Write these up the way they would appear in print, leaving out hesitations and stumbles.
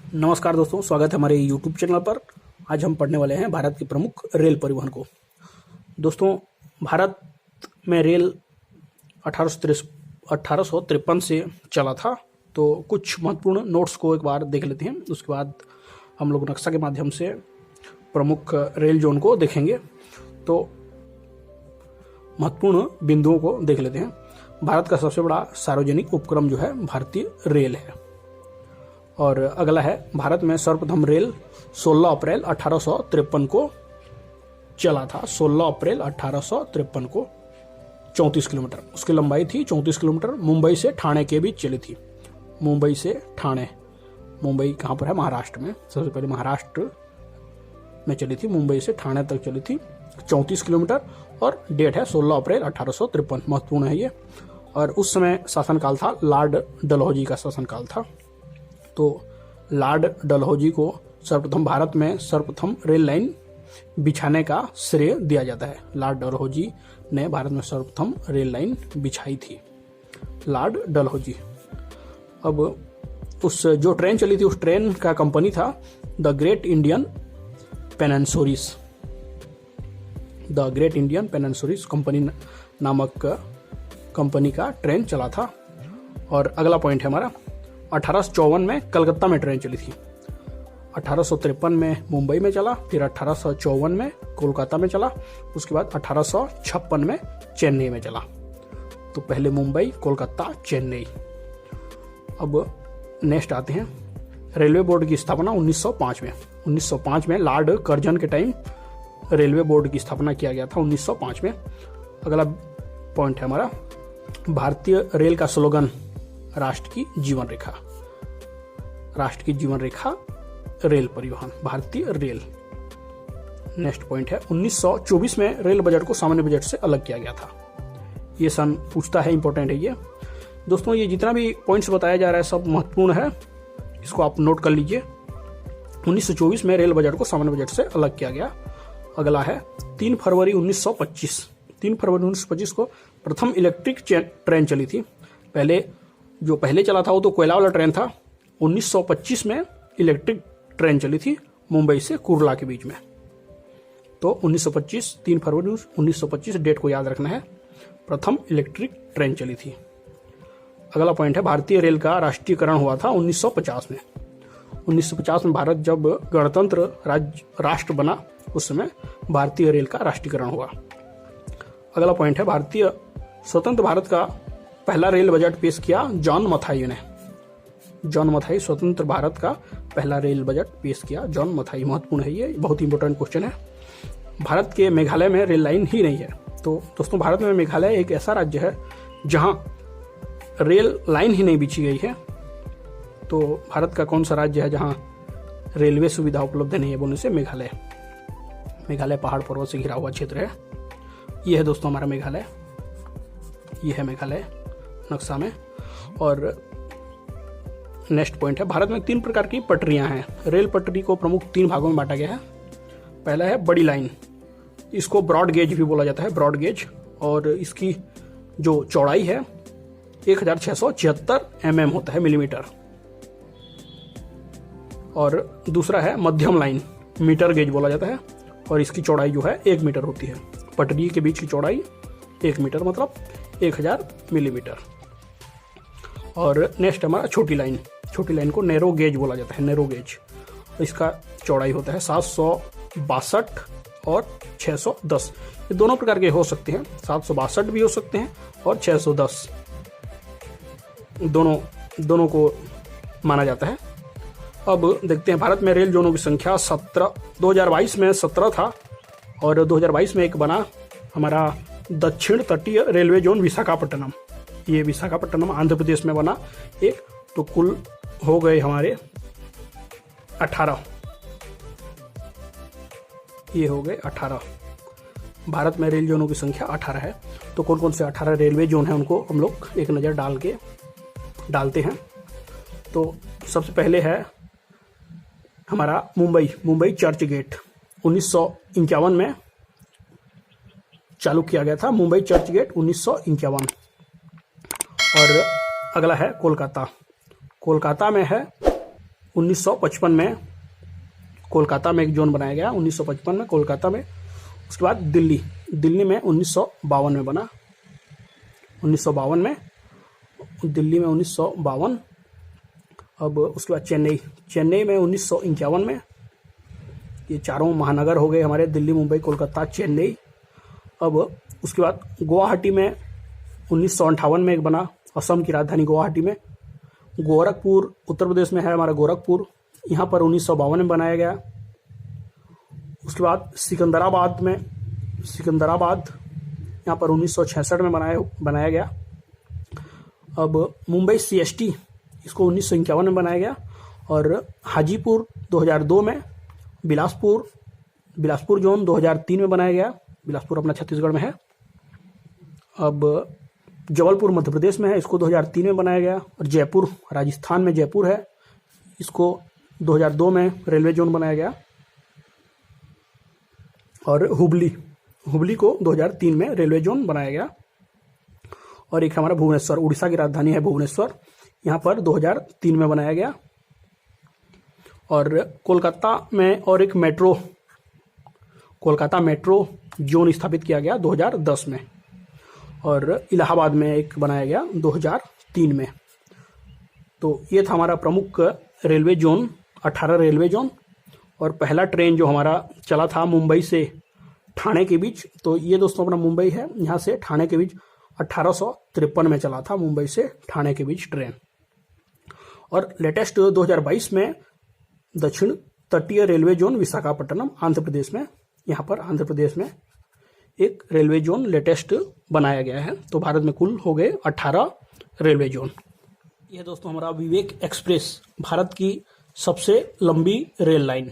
नमस्कार दोस्तों, स्वागत है हमारे यूट्यूब चैनल पर। आज हम पढ़ने वाले हैं भारत के प्रमुख रेल परिवहन को। दोस्तों, भारत में रेल 1853 से चला था। तो कुछ महत्वपूर्ण नोट्स को एक बार देख लेते हैं, उसके बाद हम लोग नक्शा के माध्यम से प्रमुख रेल जोन को देखेंगे। तो महत्वपूर्ण बिंदुओं को देख लेते हैं। भारत का सबसे बड़ा सार्वजनिक उपक्रम जो है भारतीय रेल है। और अगला है, भारत में सर्वप्रथम रेल 16 अप्रैल 1853 को चला था। 16 अप्रैल 1853 को 34 किलोमीटर उसकी लंबाई थी। 34 किलोमीटर मुंबई से ठाणे के बीच चली थी। मुंबई से ठाणे, मुंबई कहाँ पर है? महाराष्ट्र में। सबसे पहले महाराष्ट्र में चली थी, मुंबई से ठाणे तक चली थी। 34 किलोमीटर और डेट है 16 अप्रैल 1853। महत्वपूर्ण है ये। और उस समय शासनकाल था लॉर्ड डलहौजी का शासनकाल था। तो लॉर्ड डलहौजी को सर्वप्रथम भारत में सर्वप्रथम रेल लाइन बिछाने का श्रेय दिया जाता है। लॉर्ड डलहौजी ने भारत में सर्वप्रथम रेल लाइन बिछाई थी, लॉर्ड डलहौजी। अब उस जो ट्रेन चली थी, उस ट्रेन का कंपनी था the great Indian peninsular. The great Indian peninsular company नामक कंपनी का ट्रेन चला था। और अगला पॉइंट है हमारा, 1854 में कलकत्ता में ट्रेन चली थी। 1853 में मुंबई में चला, फिर 1854 में कोलकाता में चला, उसके बाद 1856 में चेन्नई में चला। तो पहले मुंबई, कोलकाता, चेन्नई। अब नेक्स्ट आते हैं, रेलवे बोर्ड की स्थापना 1905 में। 1905 में लॉर्ड कर्जन के टाइम रेलवे बोर्ड की स्थापना किया गया था, 1905 में। अगला पॉइंट है हमारा, भारतीय रेल का स्लोगन राष्ट्र की जीवन रेखा। राष्ट्र की जीवन रेखा रेल परिवहन, भारतीय रेल। नेक्स्ट पॉइंट है, 1924 में रेल बजट को सामान्य बजट से अलग किया गया था। ये सन पूछता है, इंपॉर्टेंट है ये। दोस्तों, ये जितना भी पॉइंट्स बताया जा रहा है सब महत्वपूर्ण है, इसको आप नोट कर लीजिए। 1924 में रेल बजट को सामान्य बजट से अलग किया गया। अगला है 3 फरवरी 1925। 3 फरवरी 1925 को प्रथम इलेक्ट्रिक ट्रेन चली थी। पहले चला था वो तो कोयला वाला ट्रेन था। 1925 में इलेक्ट्रिक ट्रेन चली थी मुंबई से कुर्ला के बीच में। तो 1925, 3 फरवरी 1925 डेट को याद रखना है, प्रथम इलेक्ट्रिक ट्रेन चली थी। अगला पॉइंट है, भारतीय रेल का राष्ट्रीयकरण हुआ था 1950 में। 1950 में भारत जब गणतंत्र राष्ट्र बना, उस समय भारतीय रेल का राष्ट्रीयकरण हुआ। अगला पॉइंट है, भारतीय स्वतंत्र भारत का पहला रेल बजट पेश किया जॉन मथाई ने। जॉन मथाई, स्वतंत्र भारत का पहला रेल बजट पेश किया जॉन मथाई। महत्वपूर्ण है ये, बहुत इंपॉर्टेंट क्वेश्चन है। भारत के मेघालय में रेल लाइन ही नहीं है। तो दोस्तों, भारत में मेघालय एक ऐसा राज्य है जहां रेल लाइन ही नहीं बिछी गई है। तो भारत का कौन सा राज्य है जहां रेलवे सुविधा उपलब्ध नहीं है? बोलने से मेघालय। मेघालय पहाड़ पर्वत से घिरा हुआ क्षेत्र है। ये है दोस्तों हमारा मेघालय। ये है मेघालय नक्शा में। और नेक्स्ट पॉइंट है, भारत में 3 प्रकार की पटरियां हैं। रेल पटरी को प्रमुख 3 भागों में बांटा गया है। पहला है बड़ी लाइन, इसको ब्रॉड गेज भी बोला जाता है, ब्रॉड गेज। और इसकी जो चौड़ाई है 1676 mm होता है, मिलीमीटर। और दूसरा है मध्यम लाइन, मीटर गेज बोला जाता है, और इसकी चौड़ाई जो है 1 मीटर होती है। पटरी के बीच की चौड़ाई 1 मीटर, मतलब 1000 मिलीमीटर। और नेक्स्ट हमारा छोटी लाइन। छोटी लाइन को नैरो गेज बोला जाता है, नैरो गेज। इसका चौड़ाई होता है 762 और 610। ये दोनों प्रकार के हो सकते हैं, 762 भी हो सकते हैं और 610, दोनों को माना जाता है। अब देखते हैं, भारत में रेल जोनों की संख्या 17, 2022 में 17 था। और 2022 में एक बना हमारा दक्षिण तटीय रेलवे जोन विशाखापट्टनम। ये विशाखापट्टनम आंध्र प्रदेश में बना एक। तो कुल हो गए हमारे 18। ये हो गए 18। भारत में रेल जोनों की संख्या 18 है। तो कौन कौन से 18 रेलवे जोन हैं उनको हम लोग एक नज़र डालते हैं। तो सबसे पहले है हमारा मुंबई चर्च गेट। 1951 में चालू किया गया था मुंबई चर्च गेट, 1951। और अगला है कोलकाता। कोलकाता में है 1955 में कोलकाता में एक जोन बनाया गया, 1955 में कोलकाता में। उसके बाद दिल्ली में 1952 में बना, 1952 में दिल्ली में 1952। अब उसके बाद चेन्नई में 1951 में। ये चारों महानगर हो गए हमारे, दिल्ली, मुंबई, कोलकाता, चेन्नई। अब उसके बाद गुवाहाटी में 1958 में एक बना, असम की राजधानी गुवाहाटी में। गोरखपुर उत्तर प्रदेश में है हमारा, गोरखपुर, यहाँ पर 1952 में बनाया गया। उसके बाद सिकंदराबाद यहाँ पर 1966 में बनाया गया। अब मुंबई CST, इसको 1951 में बनाया गया। और हाजीपुर 2002 में, बिलासपुर जोन 2003 में बनाया गया। बिलासपुर अपना छत्तीसगढ़ में है। अब जबलपुर मध्य प्रदेश में है, इसको 2003 में बनाया गया। और जयपुर राजस्थान में जयपुर है, इसको 2002 में रेलवे जोन बनाया गया। और हुबली को 2003 में रेलवे जोन बनाया गया। और एक हमारा भुवनेश्वर, उड़ीसा की राजधानी है भुवनेश्वर, यहाँ पर 2003 में बनाया गया। और कोलकाता में और एक कोलकाता मेट्रो जोन स्थापित किया गया 2010 में। और इलाहाबाद में एक बनाया गया 2003 में। तो ये था हमारा प्रमुख रेलवे जोन, 18 रेलवे जोन। और पहला ट्रेन जो हमारा चला था मुंबई से ठाणे के बीच, तो ये दोस्तों अपना मुंबई है, यहाँ से ठाणे के बीच 1853 में चला था मुंबई से ठाणे के बीच ट्रेन। और लेटेस्ट 2022 में दक्षिण तटीय रेलवे जोन विशाखापट्टनम, आंध्र प्रदेश में, यहाँ पर आंध्र प्रदेश में एक रेलवे जोन लेटेस्ट बनाया गया है। तो भारत में कुल हो गए 18 रेलवे जोन। यह दोस्तों हमारा विवेक एक्सप्रेस, भारत की सबसे लंबी रेल लाइन,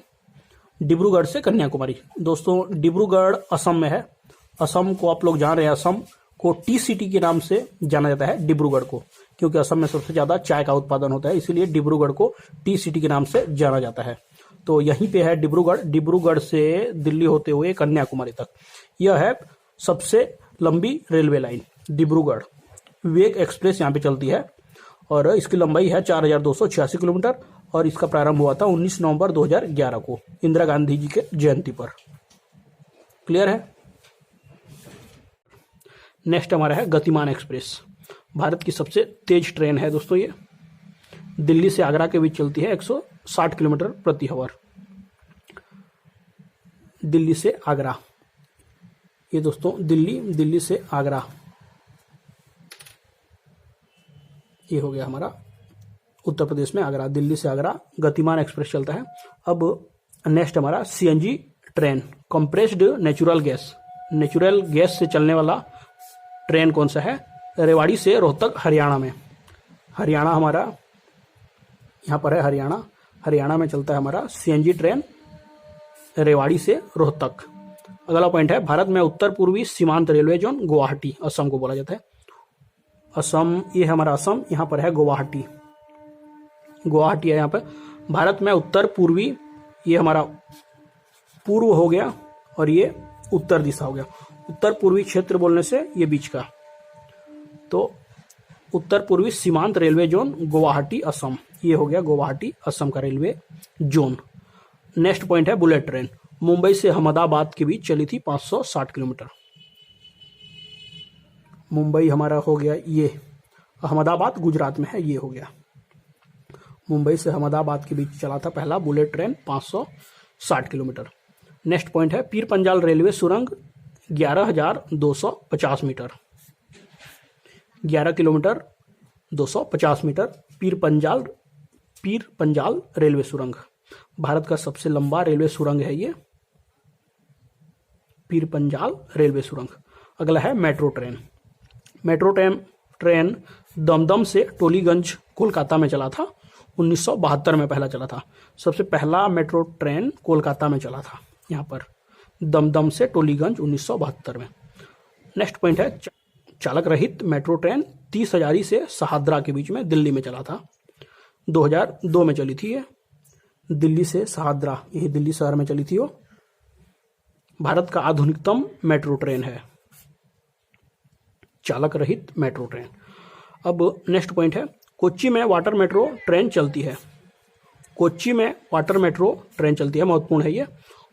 डिब्रूगढ़ से कन्याकुमारी। दोस्तों डिब्रूगढ़ असम में है। असम को आप लोग जान रहे हैं, असम को टी सिटी के नाम से जाना जाता है, डिब्रूगढ़ को, क्योंकि असम में सबसे ज्यादा चाय का उत्पादन होता है, इसीलिए डिब्रूगढ़ को टी सिटी के नाम से जाना जाता है। तो यहीं पे है डिब्रूगढ़ से दिल्ली होते हुए कन्याकुमारी तक। यह है सबसे लंबी रेलवे लाइन डिब्रूगढ़। विवेक एक्सप्रेस यहाँ पे चलती है और इसकी लंबाई है 4286 किलोमीटर। और इसका प्रारंभ हुआ था 19 नवंबर 2011 को, इंदिरा गांधी जी के जयंती पर। क्लियर है। नेक्स्ट हमारा है गतिमान एक्सप्रेस, भारत की सबसे तेज ट्रेन है दोस्तों। ये दिल्ली से आगरा के बीच चलती है 160 किलोमीटर प्रति आवर। दिल्ली से आगरा, ये दोस्तों दिल्ली से आगरा, ये हो गया हमारा उत्तर प्रदेश में आगरा। दिल्ली से आगरा गतिमान एक्सप्रेस चलता है। अब नेक्स्ट हमारा CNG train, compressed natural gas से चलने वाला ट्रेन कौन सा है? रेवाड़ी से रोहतक, हरियाणा में। हरियाणा हमारा यहाँ पर है, हरियाणा में चलता है हमारा CNG ट्रेन रेवाड़ी से रोहतक। अगला पॉइंट है भारत में उत्तर पूर्वी सीमांत रेलवे जोन गुवाहाटी, असम को बोला जाता है। असम, ये है हमारा असम, यहाँ पर है गुवाहाटी है यहाँ पे। भारत में उत्तर पूर्वी, ये हमारा पूर्व हो गया और ये उत्तर दिशा हो गया। उत्तर पूर्वी क्षेत्र बोलने से ये बीच का, तो उत्तर पूर्वी सीमांत रेलवे जोन गुवाहाटी असम, ये हो गया गुवाहाटी असम का रेलवे जोन। नेक्स्ट पॉइंट है बुलेट ट्रेन, मुंबई से अहमदाबाद के बीच चली थी 560 किलोमीटर। मुंबई हमारा हो गया ये, अहमदाबाद गुजरात में है, ये हो गया। मुंबई से अहमदाबाद के बीच चला था पहला bullet train 560 kilometre. Next point है पीर पंजाल रेलवे सुरंग 11,250 metre, 11 kilometre 250 metre. Pir Panjal railway सुरंग, भारत का सबसे लंबा रेलवे सुरंग है ये, पीर पंजाल रेलवे सुरंग। अगला है मेट्रो ट्रेन दमदम से टोलीगंज कोलकाता में चला था, 1972 में पहला चला था। सबसे पहला मेट्रो ट्रेन कोलकाता में चला था, यहाँ पर दमदम से टोलीगंज 1972 में। नेक्स्ट पॉइंट है चालक रहित मेट्रो ट्रेन 30 हजारी से शहादरा के बीच में दिल्ली में चला था, 2002 में चली थी ये। दिल्ली से शहादरा, यही दिल्ली शहर में चली थी वो। भारत का आधुनिकतम मेट्रो ट्रेन है, चालक रहित मेट्रो ट्रेन। अब नेक्स्ट पॉइंट है कोच्चि में वाटर मेट्रो ट्रेन चलती है, कोच्चि में वाटर मेट्रो ट्रेन चलती है, महत्वपूर्ण है ये।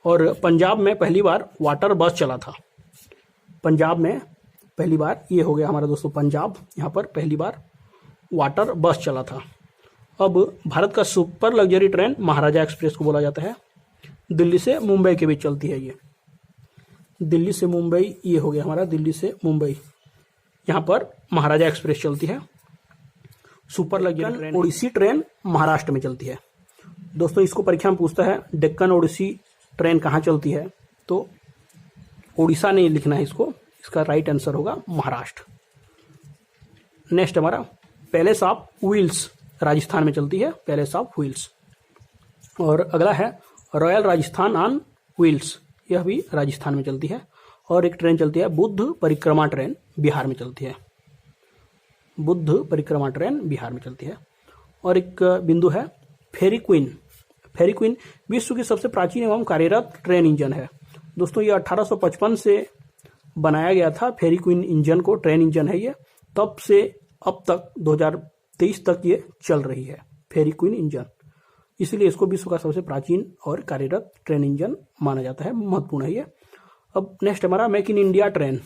और पंजाब में पहली बार वाटर बस चला था। पंजाब में पहली बार, ये हो गया हमारा दोस्तों पंजाब, यहाँ पर पहली बार वाटर बस चला था। अब भारत का सुपर लग्जरी ट्रेन महाराजा एक्सप्रेस को बोला जाता है। दिल्ली से मुंबई के बीच चलती है ये। दिल्ली से मुंबई, ये हो गया हमारा दिल्ली से मुंबई, यहाँ पर महाराजा एक्सप्रेस चलती है। Super luxury train odyssey train Maharashtra में चलती है। दोस्तों इसको परीक्षा में पूछता है डेक्कन ओडिसी ट्रेन कहाँ चलती है, तो ओडिशा नहीं लिखना है इसको, इसका राइट आंसर होगा महाराष्ट्र। नेक्स्ट हमारा पैलेस ऑफ व्हील्स राजस्थान में चलती है, पैलेस ऑफ व्हील्स। और अगला है रॉयल राजस्थान ऑन व्हील्स, यह भी राजस्थान में चलती है। और एक ट्रेन चलती है बुद्ध परिक्रमा ट्रेन, बिहार में चलती है। बुद्ध परिक्रमा ट्रेन बिहार में चलती है। और एक बिंदु है फेरी क्वीन। फेरी क्वीन विश्व की सबसे प्राचीन एवं कार्यरत ट्रेन इंजन है। दोस्तों ये 1855 से बनाया गया था। फेरी क्वीन इंजन को, ट्रेन इंजन है ये, तब से अब तक 2023 तक ये चल रही है फेरी क्वीन इंजन, इसलिए इसको विश्व का सबसे प्राचीन और कार्यरत ट्रेन इंजन माना जाता है, महत्वपूर्ण है ये। अब नेक्स्ट हमारा मेक इन इंडिया ट्रेन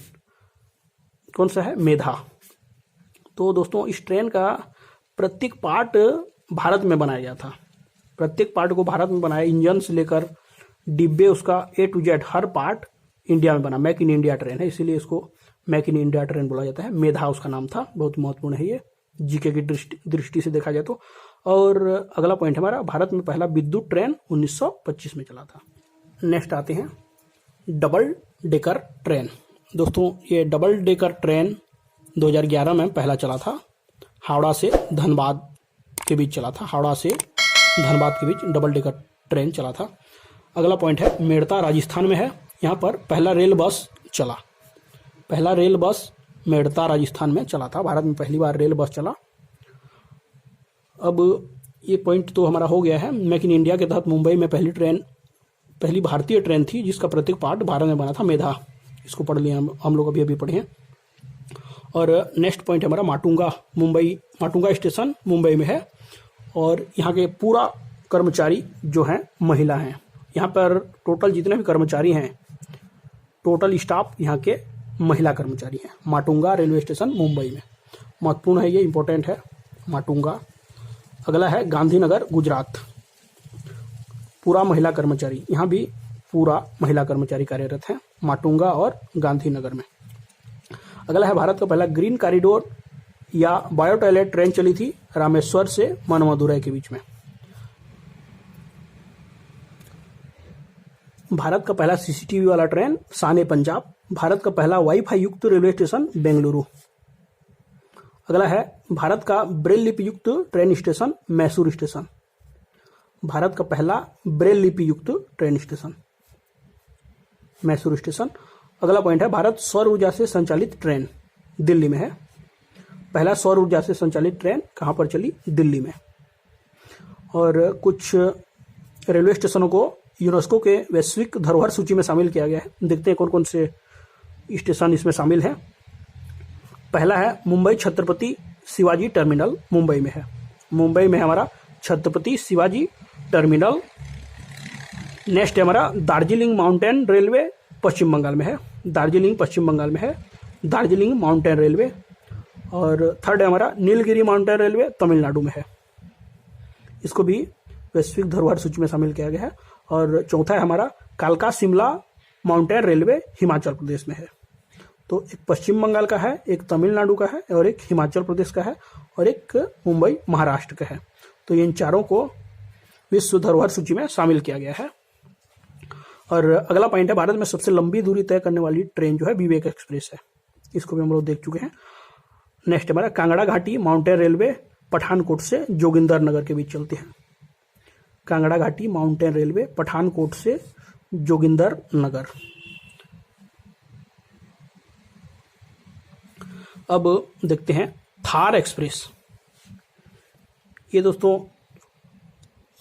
कौन सा है, मेधा। तो दोस्तों इस ट्रेन का प्रत्येक पार्ट भारत में बनाया गया था, प्रत्येक पार्ट को भारत में बनाया, इंजन से लेकर डिब्बे, उसका A to Z her part India में बना। मेक इन इंडिया ट्रेन है, इसीलिए इसको मेक इन इंडिया ट्रेन बोला जाता है। मेधा उसका नाम था, बहुत महत्वपूर्ण है ये जीके की दृष्टि से देखा जाए तो। और अगला पॉइंट हमारा भारत में पहला विद्युत ट्रेन 1925 में चला था। नेक्स्ट आते हैं डबल डेकर ट्रेन। दोस्तों ये डबल डेकर ट्रेन 2011 में पहला चला था, हावड़ा से धनबाद के बीच चला था, हावड़ा से धनबाद के बीच डबल डेकर ट्रेन चला था। अगला पॉइंट है मेड़ता राजस्थान में है, यहाँ पर पहला रेल बस चला, पहला रेल बस मेड़ता राजस्थान में चला था, भारत में पहली बार रेल बस चला। अब ये पॉइंट तो हमारा हो गया है। मेक इन इंडिया के तहत मुंबई में पहली भारतीय ट्रेन थी जिसका प्रत्येक पार्ट भारत में बना था, मेधा, इसको पढ़ लिया हम लोग अभी पढ़े हैं। और नेक्स्ट पॉइंट हमारा माटुंगा, मुंबई, माटुंगा स्टेशन मुंबई में है। और यहाँ के पूरा कर्मचारी जो हैं महिला हैं, यहाँ पर टोटल जितने भी कर्मचारी हैं, टोटल स्टाफ यहाँ के महिला कर्मचारी हैं। माटुंगा रेलवे स्टेशन मुंबई में, महत्वपूर्ण है ये, इंपॉर्टेंट है माटुंगा। अगला है गांधीनगर गुजरात, पूरा महिला कर्मचारी, यहाँ भी पूरा महिला कर्मचारी कार्यरत हैं माटुंगा और गांधीनगर में। अगला है भारत का पहला ग्रीन कॉरिडोर या बायो टॉयलेट ट्रेन चली थी रामेश्वर से मनमदुरई के बीच में। भारत का पहला सीसीटीवी वाला ट्रेन शान ए पंजाब। भारत का पहला वाईफाई युक्त रेलवे स्टेशन बेंगलुरु। अगला है भारत का ब्रेल लिपि युक्त train station Mysore station. Bharat का पहला ब्रेल लिपि युक्त ट्रेन स्टेशन मैसूर स्टेशन। अगला पॉइंट है भारत सौर ऊर्जा से संचालित ट्रेन, दिल्ली में है। पहला सौर ऊर्जा से संचालित ट्रेन कहाँ पर चली, दिल्ली में। और कुछ रेलवे स्टेशनों को यूनेस्को के वैश्विक धरोहर सूची में शामिल किया गया है। देखते हैं कौन कौन से स्टेशन इसमें शामिल हैं। पहला है मुंबई छत्रपति शिवाजी टर्मिनल, मुंबई में है, मुंबई में हमारा छत्रपति शिवाजी टर्मिनल। नेक्स्ट है हमारा दार्जिलिंग माउंटेन रेलवे, पश्चिम बंगाल में है, दार्जिलिंग पश्चिम बंगाल में है, दार्जिलिंग माउंटेन रेलवे। और थर्ड है हमारा नीलगिरी माउंटेन रेलवे, तमिलनाडु में है, इसको भी वैश्विक धरोहर सूची में शामिल किया गया है। और चौथा है हमारा कालका शिमला माउंटेन रेलवे, हिमाचल प्रदेश में है। तो एक पश्चिम बंगाल का है, एक तमिलनाडु का है और एक हिमाचल प्रदेश का है और एक मुंबई महाराष्ट्र का है। तो इन चारों को विश्व धरोहर सूची में शामिल किया गया है। और अगला पॉइंट है भारत में सबसे लंबी दूरी तय करने वाली ट्रेन जो है विवेक एक्सप्रेस है, इसको भी हम लोग देख चुके हैं। नेक्स्ट हमारा कांगड़ा घाटी माउंटेन रेलवे, पठानकोट से जोगिंदर नगर के बीच चलती है। कांगड़ा घाटी माउंटेन रेलवे, पठानकोट से जोगिंदर नगर। अब देखते हैं थार एक्सप्रेस। ये दोस्तों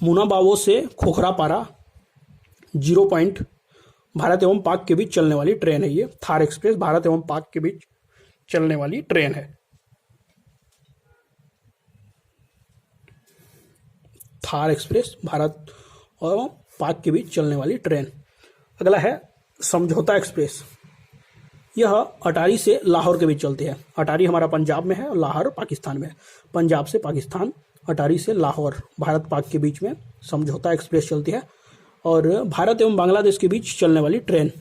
मुनाबावो से खोखरापारा 0 पॉइंट भारत एवं पाक के बीच चलने वाली ट्रेन है। ये थार एक्सप्रेस भारत एवं पाक के बीच चलने वाली ट्रेन है। थार एक्सप्रेस, भारत और पाक के बीच चलने वाली ट्रेन। अगला है समझौता एक्सप्रेस। यह अटारी से लाहौर के बीच चलती है। अटारी हमारा पंजाब में है और लाहौर पाकिस्तान में है। पंजाब से पाकिस्तान, अटारी से लाहौर, भारत पाक के बीच में समझौता एक्सप्रेस चलती है। और भारत एवं बांग्लादेश के बीच चलने वाली ट्रेन,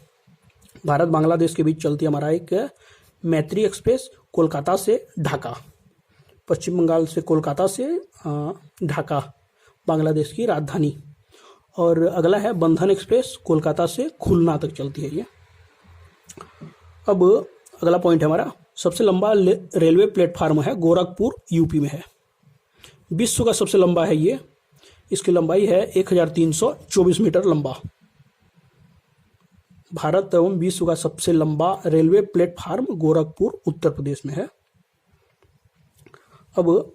भारत बांग्लादेश के बीच चलती है हमारा एक मैत्री एक्सप्रेस, कोलकाता से ढाका, पश्चिम बंगाल से कोलकाता से ढाका, बांग्लादेश की राजधानी। और अगला है बंधन एक्सप्रेस, कोलकाता से खुलना तक चलती है ये। अब अगला पॉइंट है हमारा, सबसे लंबा रेलवे प्लेटफार्म है गोरखपुर, यूपी में है। विश्व का सबसे लंबा है ये, इसकी लंबाई है 1324 मीटर लंबा। भारत एवं विश्व का सबसे लंबा रेलवे प्लेटफार्म गोरखपुर, उत्तर प्रदेश में है। अब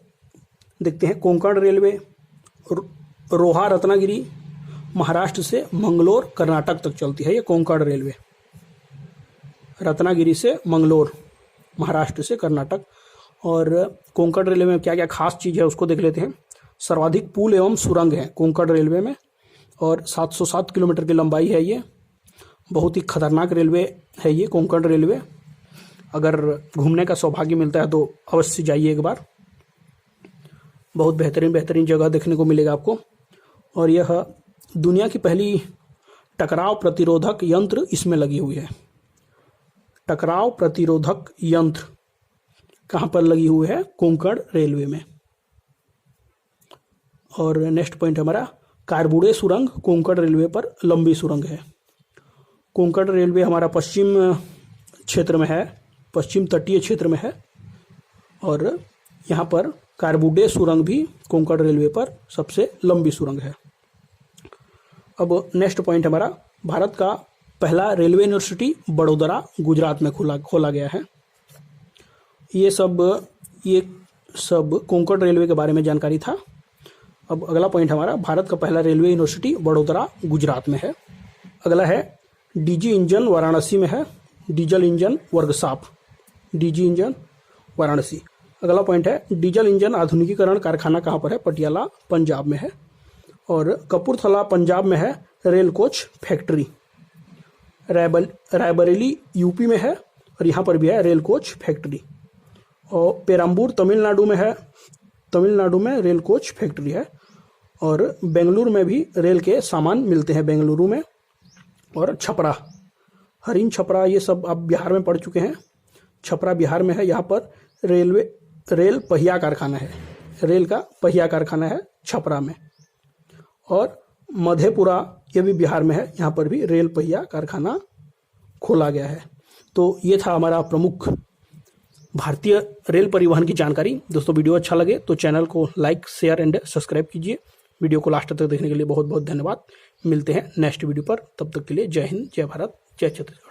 देखते हैं कोंकण रेलवे, रोहा रत्नागिरी, महाराष्ट्र से मंगलोर, कर्नाटक तक चलती है ये कोंकण रेलवे। रत्नागिरी से मंगलोर, महाराष्ट्र से कर्नाटक। और कोंकण रेलवे में क्या क्या खास चीज़ है उसको देख लेते हैं। सर्वाधिक पुल एवं सुरंग है कोंकण रेलवे में, और 707 किलोमीटर की लंबाई है ये। बहुत ही खतरनाक रेलवे है ये कोंकण रेलवे। अगर घूमने का सौभाग्य मिलता है तो अवश्य जाइए एक बार, बहुत बेहतरीन बेहतरीन जगह देखने को मिलेगा आपको। और यह दुनिया की पहली टकराव प्रतिरोधक यंत्र इसमें लगी हुई है। टकराव प्रतिरोधक यंत्र कहाँ पर लगी हुई है? कोंकण रेलवे में। और नेक्स्ट पॉइंट हमारा कारबुडे सुरंग, कोंकण रेलवे पर लंबी सुरंग है। कोंकण रेलवे हमारा पश्चिम क्षेत्र में है, पश्चिम तटीय क्षेत्र में है। और यहाँ पर कारबुडे सुरंग भी कोंकण रेलवे पर सबसे लंबी सुरंग है। अब नेक्स्ट पॉइंट हमारा, भारत का पहला रेलवे यूनिवर्सिटी बड़ोदरा, गुजरात में खोला गया है। ये सब कोंकण रेलवे के बारे में जानकारी था। अब अगला पॉइंट हमारा, भारत का पहला रेलवे यूनिवर्सिटी बड़ोदरा, गुजरात में है। अगला है डीजी इंजन, वाराणसी में है। Diesel engine workshop, DG engine Varanasi. अगला पॉइंट है डीजल इंजन आधुनिकीकरण कारखाना कहाँ पर है? पटियाला, पंजाब में है। और कपूरथला, पंजाब में है rail coach factory. Raebareli UP में है और यहाँ पर भी है रेल कोच फैक्ट्री। और पेराम्बूर तमिलनाडु में है, तमिलनाडु में रेल कोच फैक्ट्री है। और बेंगलुरु में भी रेल के सामान मिलते हैं, बेंगलुरु में। और छपरा, हरिन छपरा, ये सब आप बिहार में पढ़ चुके हैं। छपरा बिहार में है, यहाँ पर रेल पहिया कारखाना है, रेल का पहिया कारखाना है छपरा में। और मधेपुरा, ये भी बिहार में है, यहाँ पर भी रेल पहिया कारखाना खोला गया है। तो ये था हमारा प्रमुख भारतीय रेल परिवहन की जानकारी। दोस्तों वीडियो अच्छा लगे तो चैनल को लाइक, शेयर एंड सब्सक्राइब कीजिए। वीडियो को लास्ट तक देखने के लिए बहुत बहुत धन्यवाद। मिलते हैं नेक्स्ट वीडियो पर, तब तक के लिए जय हिंद, जय भारत, जय छत्तीसगढ़।